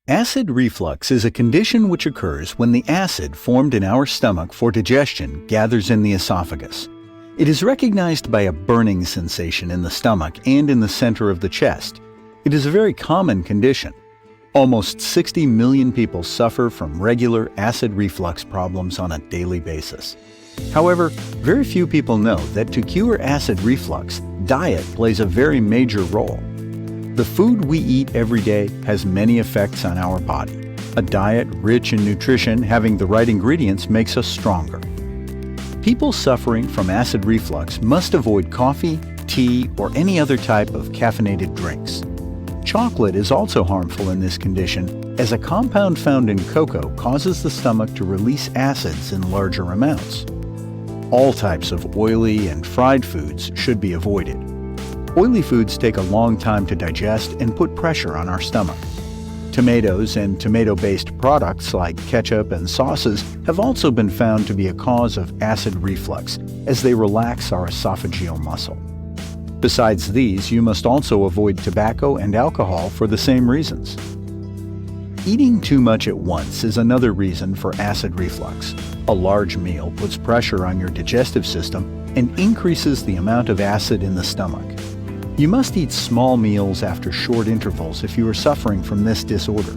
Acid reflux is a condition which occurs when the acid formed in our stomach for digestion gathers in the esophagus. It is recognized by a burning sensation in the stomach and in the center of the chest. It is a very common condition. Almost 60 million people suffer from regular acid reflux problems on a daily basis. However, very few people know that to cure acid reflux, diet plays a very major role. The food we eat every day has many effects on our body. A diet rich in nutrition having the right ingredients makes us stronger. People suffering from acid reflux must avoid coffee, tea, or any other type of caffeinated drinks. Chocolate is also harmful in this condition, as a compound found in cocoa causes the stomach to release acids in larger amounts. All types of oily and fried foods should be avoided. Oily foods take a long time to digest and put pressure on our stomach. Tomatoes and tomato-based products like ketchup and sauces have also been found to be a cause of acid reflux, as they relax our esophageal muscle. Besides these, you must also avoid tobacco and alcohol for the same reasons. Eating too much at once is another reason for acid reflux. A large meal puts pressure on your digestive system and increases the amount of acid in the stomach. You must eat small meals after short intervals if you are suffering from this disorder.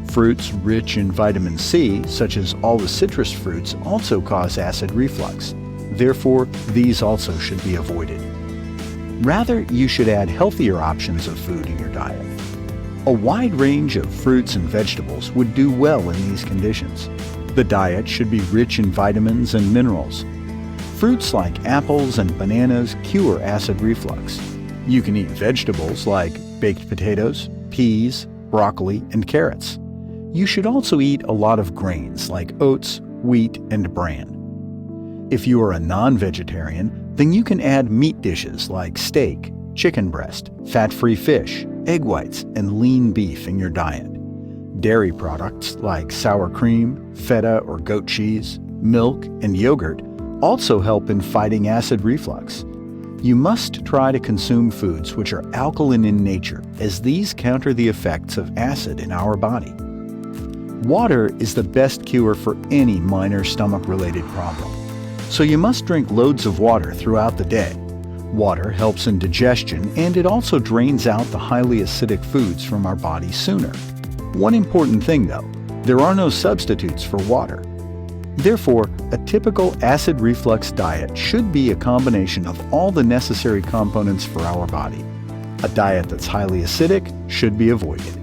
Fruits rich in vitamin C, such as all the citrus fruits, also cause acid reflux. Therefore, these also should be avoided. Rather, you should add healthier options of food in your diet. A wide range of fruits and vegetables would do well in these conditions. The diet should be rich in vitamins and minerals. Fruits like apples and bananas cure acid reflux. You can eat vegetables like baked potatoes, peas, broccoli, and carrots. You should also eat a lot of grains like oats, wheat, and bran. If you are a non-vegetarian, then you can add meat dishes like steak, chicken breast, fat-free fish, egg whites, and lean beef in your diet. Dairy products like sour cream, feta or goat cheese, milk, and yogurt also help in fighting acid reflux. You must try to consume foods which are alkaline in nature, as these counter the effects of acid in our body. Water is the best cure for any minor stomach-related problem, so you must drink loads of water throughout the day. Water helps in digestion, and it also drains out the highly acidic foods from our body sooner. One important thing though, there are no substitutes for water. Therefore, a typical acid reflux diet should be a combination of all the necessary components for our body. A diet that's highly acidic should be avoided.